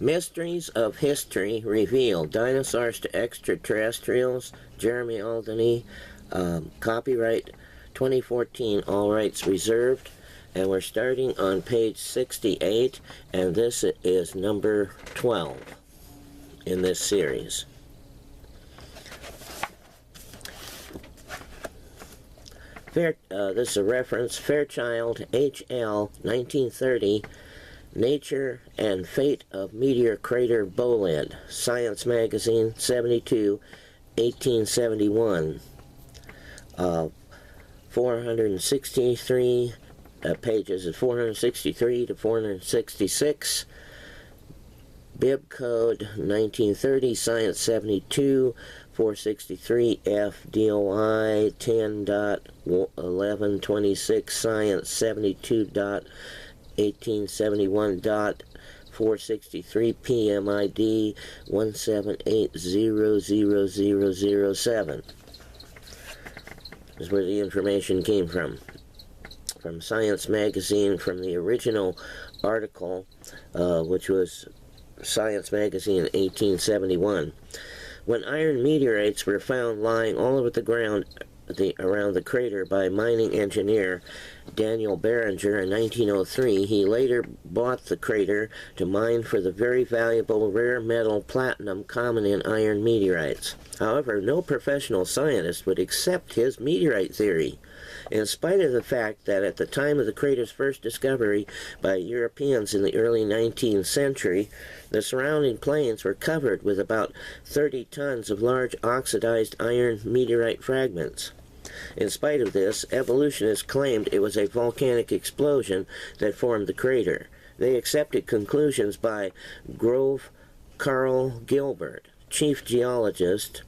Mysteries of History Revealed, Dinosaurs to Extraterrestrials, Jeremy Auldaney, copyright 2014, all rights reserved. And we're starting on page 68, and this is number 12 in this series. This is a reference, Fairchild, H.L., 1930, Nature and Fate of Meteor Crater Bolide, Science Magazine, 72, 1871. 463 pages is 463 to 466. Bib Code 1930, Science 72, 463 F DOI 10.1126, Science 72.1871.463 PMID 178000007. This is where the information came from Science Magazine, from the original article, which was Science Magazine 1871. When iron meteorites were found lying all over the ground around the crater by mining engineer Daniel Barringer in 1903, he later bought the crater to mine for the very valuable rare metal platinum common in iron meteorites. However, no professional scientist would accept his meteorite theory, in spite of the fact that at the time of the crater's first discovery by Europeans in the early 19th century, the surrounding plains were covered with about 30 tons of large oxidized iron meteorite fragments. In spite of this, evolutionists claimed it was a volcanic explosion that formed the crater. They accepted conclusions by Grove Carl Gilbert, chief geologist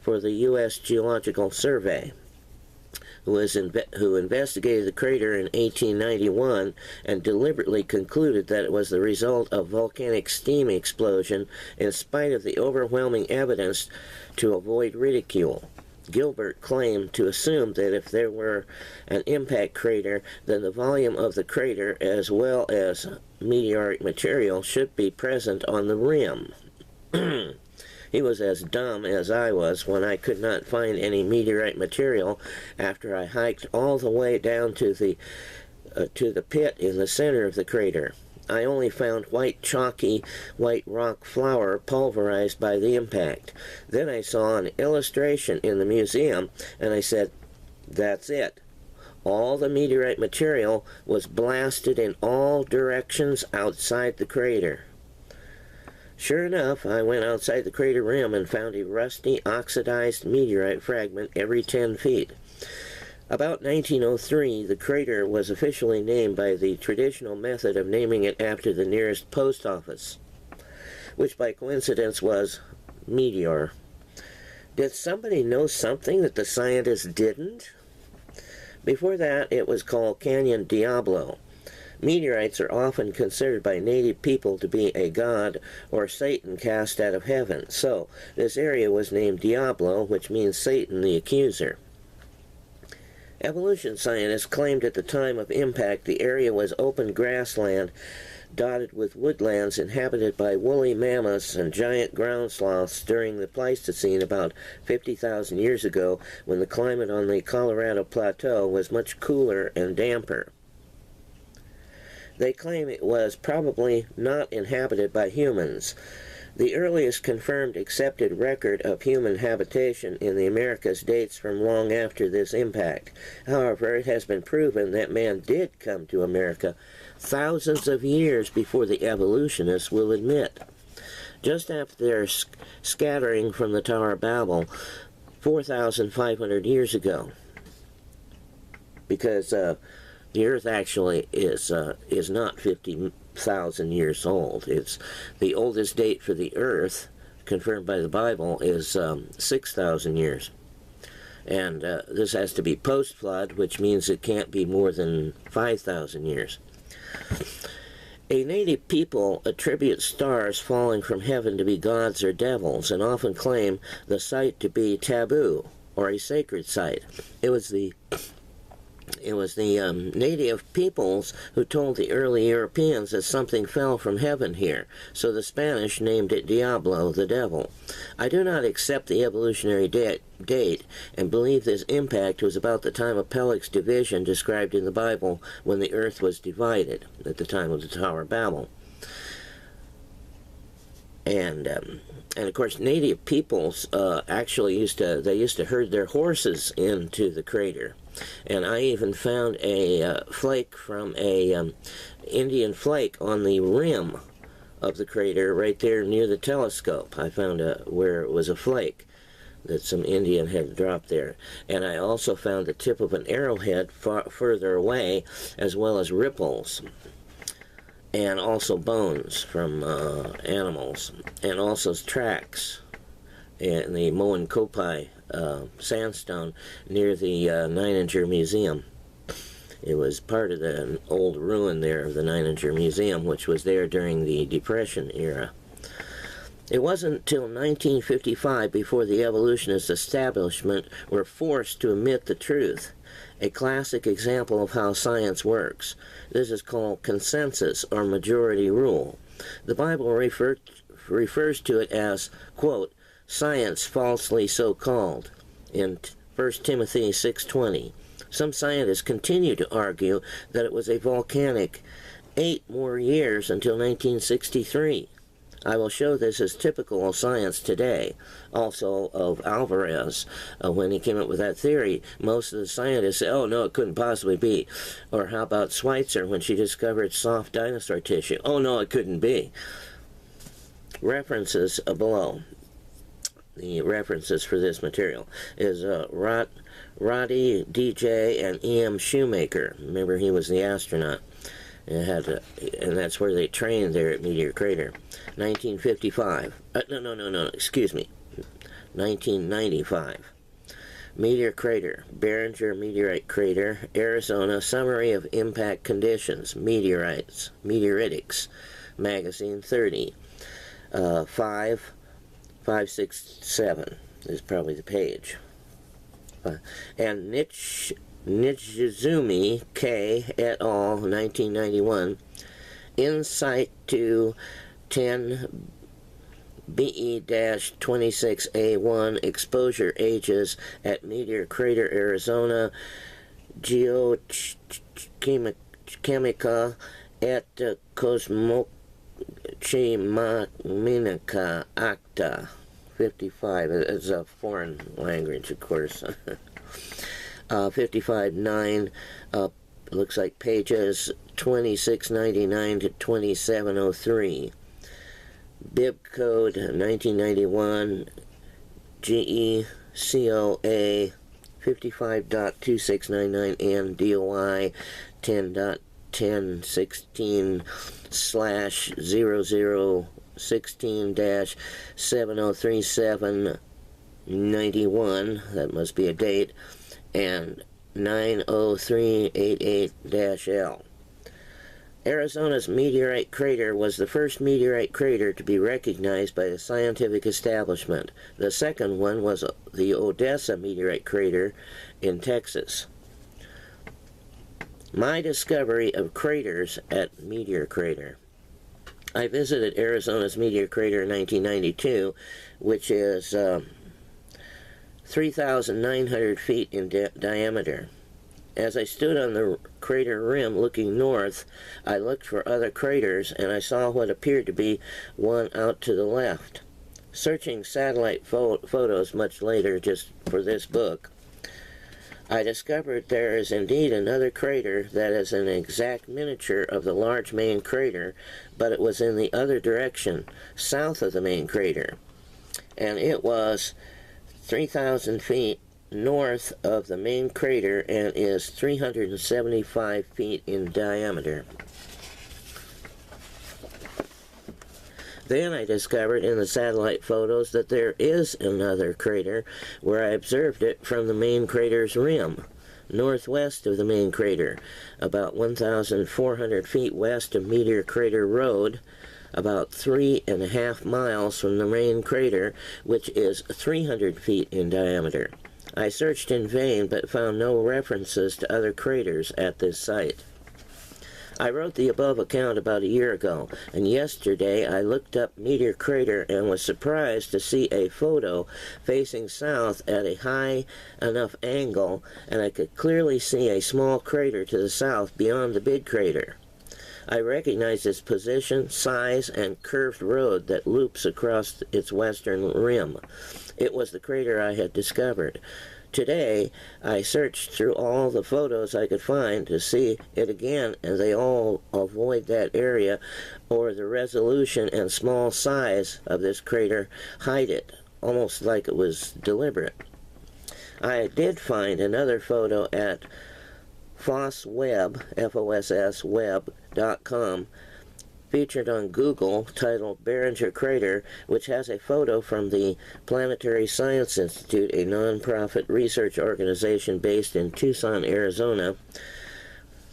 for the U.S. Geological Survey, who investigated the crater in 1891 and deliberately concluded that it was the result of volcanic steam explosion in spite of the overwhelming evidence to avoid ridicule. Gilbert claimed to assume that if there were an impact crater, then the volume of the crater as well as meteoric material should be present on the rim. He was as dumb as I was when I could not find any meteorite material after I hiked all the way down to the pit in the center of the crater. I only found chalky white rock flour pulverized by the impact. Then I saw an illustration in the museum, and I said, "That's it. All the meteorite material was blasted in all directions outside the crater." Sure enough, I went outside the crater rim and found a rusty, oxidized meteorite fragment every 10 feet. About 1903, the crater was officially named by the traditional method of naming it after the nearest post office, which by coincidence was Meteor. Did somebody know something that the scientists didn't? Before that, it was called Canyon Diablo. Meteorites are often considered by native people to be a god or Satan cast out of heaven, so this area was named Diablo, which means Satan the accuser. Evolution scientists claimed at the time of impact the area was open grassland dotted with woodlands inhabited by woolly mammoths and giant ground sloths during the Pleistocene about 50,000 years ago, when the climate on the Colorado Plateau was much cooler and damper. They claim it was probably not inhabited by humans. The earliest confirmed accepted record of human habitation in the Americas dates from long after this impact. However, it has been proven that man did come to America thousands of years before the evolutionists will admit. Just after their scattering from the Tower of Babel 4,500 years ago. Because the Earth actually is not 50,000 years old. It's the oldest date for the Earth, confirmed by the Bible, is 6,000 years. And this has to be post-flood, which means it can't be more than 5,000 years. A native people attribute stars falling from heaven to be gods or devils, and often claim the site to be taboo, or a sacred site. It was the It was the native peoples who told the early Europeans that something fell from heaven here, so the Spanish named it Diablo, the devil. I do not accept the evolutionary date and believe this impact was about the time of Peleg's division described in the Bible when the earth was divided, at the time of the Tower of Babel. And of course, native peoples actually used to herd their horses into the crater. And I even found a flake from a Indian flake on the rim of the crater right there near the telescope. I found where it was a flake that some Indian had dropped there. And I also found the tip of an arrowhead further away, as well as ripples, and also bones from animals, and also tracks in the Moenkopi sandstone near the Nijninger Museum. It was part of the old ruin there of the Nijninger Museum, which was there during the Depression era. It wasn't until 1955 before the evolutionist establishment were forced to admit the truth, a classic example of how science works. This is called consensus or majority rule. The Bible refers to it as, quote, science falsely so called, in 1 Timothy 6:20. Some scientists continue to argue that it was a volcanic 8 more years until 1963. I will show this as typical of science today, also of Alvarez. When he came up with that theory, most of the scientists say, oh no, it couldn't possibly be. Or how about Schweitzer when she discovered soft dinosaur tissue? Oh no, it couldn't be. References below. The references for this material is Roddy, DJ, and E.M. Shoemaker. Remember, he was the astronaut. And that's where they trained there at Meteor Crater. 1955. Excuse me. 1995. Meteor Crater, Barringer Meteorite Crater, Arizona. Summary of impact conditions. Meteorites. Meteoritics. Magazine 30. 567 is probably the page. And Nijizumi K. et al. 1991. Insight to 10 BE-26A1 exposure ages at Meteor Crater, Arizona. Geochemica et Cosmochimica Acta. 55. It's a foreign language, of course. 55.9, looks like pages 2699 to 2703. Bib code 1991 GECOA 55.2699 and DOI 10.1016/0016-703791. That must be a date. And 90388-L. Arizona's meteorite crater was the first meteorite crater to be recognized by the scientific establishment. The second one was the Odessa meteorite crater in Texas. My discovery of craters at Meteor Crater. I visited Arizona's Meteor Crater in 1992, which is 3,900 feet in diameter. As I stood on the crater rim looking north, I looked for other craters, and I saw what appeared to be one out to the left. Searching satellite photos much later, just for this book, I discovered there is indeed another crater that is an exact miniature of the large main crater, but it was in the other direction, south of the main crater. And it was 3,000 feet north of the main crater and is 375 feet in diameter. Then I discovered in the satellite photos that there is another crater where I observed it from the main crater's rim, northwest of the main crater, about 1,400 feet west of Meteor Crater Road, about 3.5 miles from the main crater, which is 300 feet in diameter. I searched in vain but found no references to other craters at this site. I wrote the above account about a year ago, and yesterday I looked up Meteor Crater and was surprised to see a photo facing south at a high enough angle, and I could clearly see a small crater to the south beyond the big crater. I recognized its position, size, and curved road that loops across its western rim. It was the crater I had discovered. Today, I searched through all the photos I could find to see it again, and they all avoid that area, or the resolution and small size of this crater hide it, almost like it was deliberate. I did find another photo at FossWeb, F-O-S-S web.com, featured on Google, titled Barringer Crater, which has a photo from the Planetary Science Institute, a non-profit research organization based in Tucson, Arizona.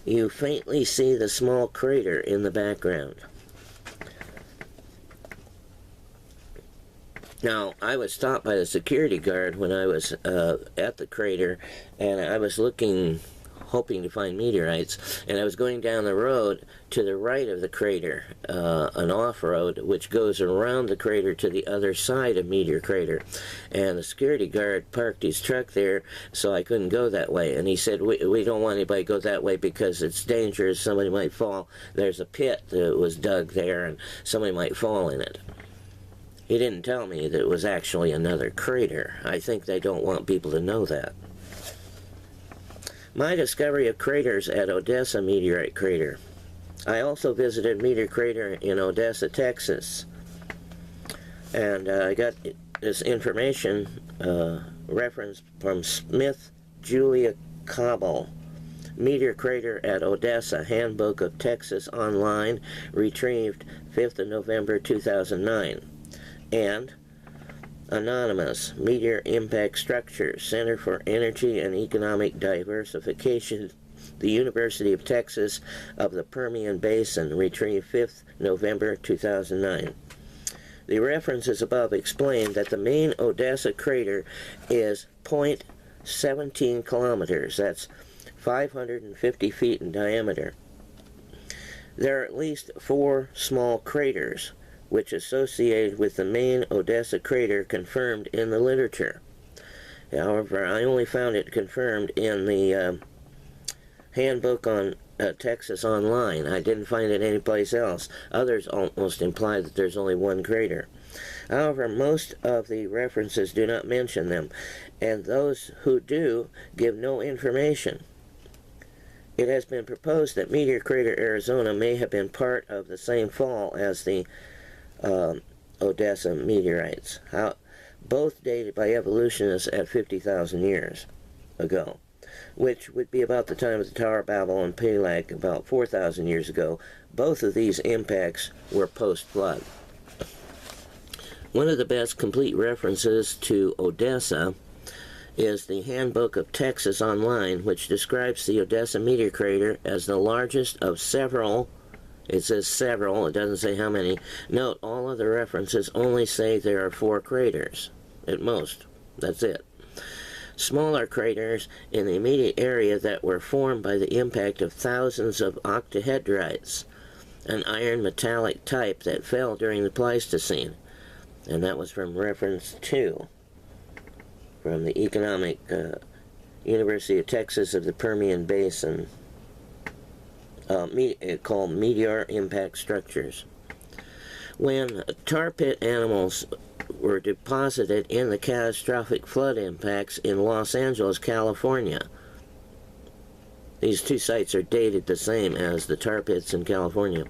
You faintly see the small crater in the background. Now, I was stopped by the security guard when I was at the crater, and I was hoping to find meteorites, and I was going down the road to the right of the crater, an off-road which goes around the crater to the other side of Meteor Crater, and the security guard parked his truck there so I couldn't go that way, and he said, we don't want anybody to go that way because it's dangerous, somebody might fall. There's a pit that was dug there and somebody might fall in it. He didn't tell me that it was actually another crater. I think they don't want people to know that. My discovery of craters at Odessa Meteorite Crater. I also visited Meteor Crater in Odessa, Texas. And I got this information reference from Smith Julia Cobble. Meteor Crater at Odessa, Handbook of Texas Online, retrieved 5th of November 2009. And Anonymous, Meteor Impact Structures, Center for Energy and Economic Diversification, the University of Texas of the Permian Basin, retrieved 5th November 2009. The references above explain that the main Odessa crater is 0.17 kilometers, that's 550 feet in diameter. There are at least 4 small craters which associated with the main Odessa crater confirmed in the literature. However, I only found it confirmed in the Handbook on Texas Online. I didn't find it anyplace else. Others almost imply that there's only 1 crater. However, most of the references do not mention them, and those who do give no information. It has been proposed that Meteor Crater, Arizona may have been part of the same fall as the Odessa meteorites, both dated by evolutionists at 50,000 years ago, which would be about the time of the Tower of Babel and Peleg, about 4,000 years ago. Both of these impacts were post-flood. One of the best complete references to Odessa is the Handbook of Texas Online, which describes the Odessa meteor crater as the largest of several. It says several, it doesn't say how many. Note, all of the references only say there are 4 craters, at most. That's it. Smaller craters in the immediate area that were formed by the impact of thousands of octahedrites, an iron metallic type that fell during the Pleistocene. And that was from reference 2, from the Economic University of Texas of the Permian Basin. Called Meteor Impact Structures. When tar pit animals were deposited in the catastrophic flood impacts in Los Angeles, California, these 2 sites are dated the same as the tar pits in California.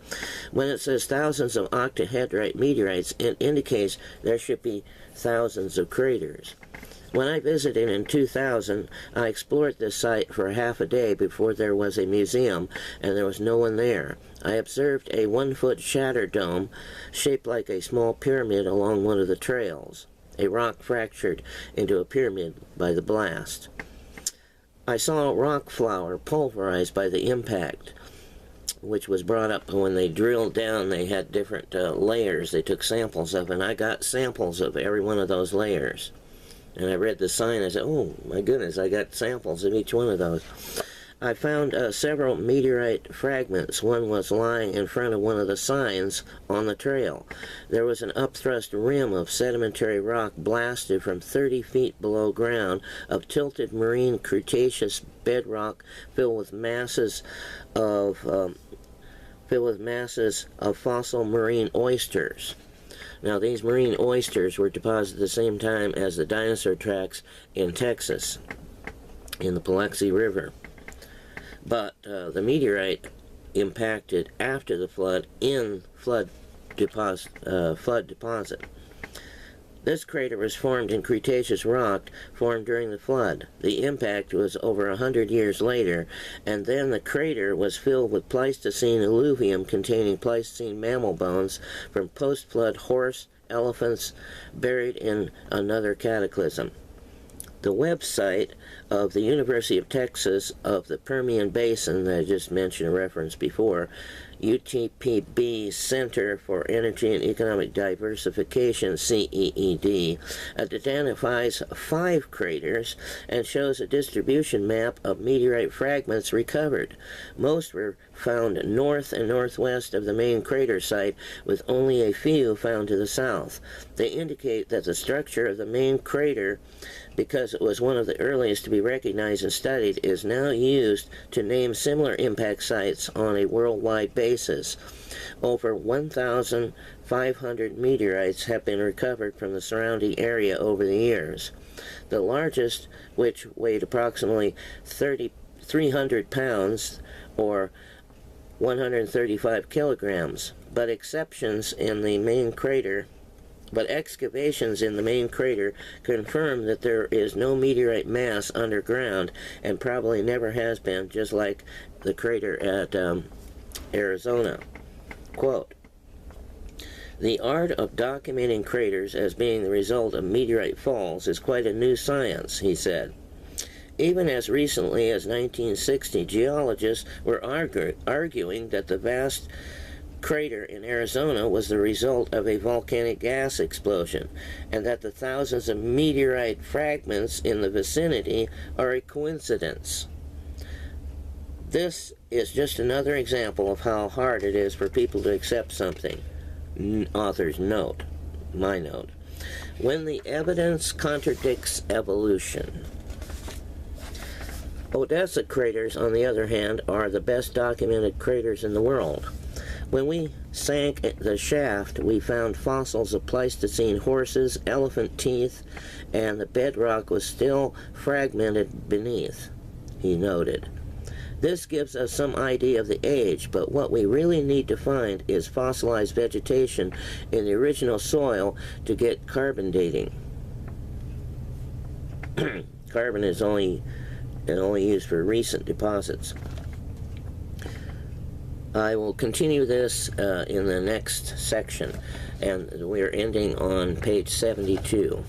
When it says thousands of octahedrite meteorites, it indicates there should be thousands of craters. When I visited in 2000, I explored this site for half a day before there was a museum, and there was no one there. I observed a 1-foot shatter dome shaped like a small pyramid along one of the trails. A rock fractured into a pyramid by the blast. I saw rock flour pulverized by the impact, which was brought up when they drilled down. They had different layers they took samples of, and I got samples of every one of those layers. And I read the sign, I said, oh my goodness, I got samples of each one of those. I found several meteorite fragments. One was lying in front of one of the signs on the trail. There was an upthrust rim of sedimentary rock blasted from 30 feet below ground of tilted marine Cretaceous bedrock filled with masses of fossil marine oysters. Now, these marine oysters were deposited at the same time as the dinosaur tracks in Texas, in the Paluxy River. But the meteorite impacted after the flood in flood deposit. This crater was formed in Cretaceous rock formed during the flood. The impact was over 100 years later, and then the crater was filled with Pleistocene alluvium containing Pleistocene mammal bones from post-flood horse, elephants buried in another cataclysm. The website of the University of Texas of the Permian Basin that I just mentioned a reference before, UTPB Center for Energy and Economic Diversification, CEED, identifies 5 craters and shows a distribution map of meteorite fragments recovered. Most were found north and northwest of the main crater site, with only a few found to the south. They indicate that the structure of the main crater, because it was one of the earliest to be recognized and studied, is now used to name similar impact sites on a worldwide basis. Over 1,500 meteorites have been recovered from the surrounding area over the years. The largest, which weighed approximately 300 pounds or 135 kilograms, but excavations in the main crater confirm that there is no meteorite mass underground, and probably never has been, just like the crater at Arizona. Quote, "The art of documenting craters as being the result of meteorite falls is quite a new science," he said. Even as recently as 1960, geologists were arguing that the vast crater in Arizona was the result of a volcanic gas explosion, and that the thousands of meteorite fragments in the vicinity are a coincidence. This is just another example of how hard it is for people to accept something. Author's note, my note. When the evidence contradicts evolution. Odessa craters, on the other hand, are the best documented craters in the world. When we sank the shaft, we found fossils of Pleistocene horses, elephant teeth, and the bedrock was still fragmented beneath, he noted. This gives us some idea of the age, but what we really need to find is fossilized vegetation in the original soil to get carbon dating. Carbon is only used for recent deposits. I will continue this in the next section, and we're ending on page 72.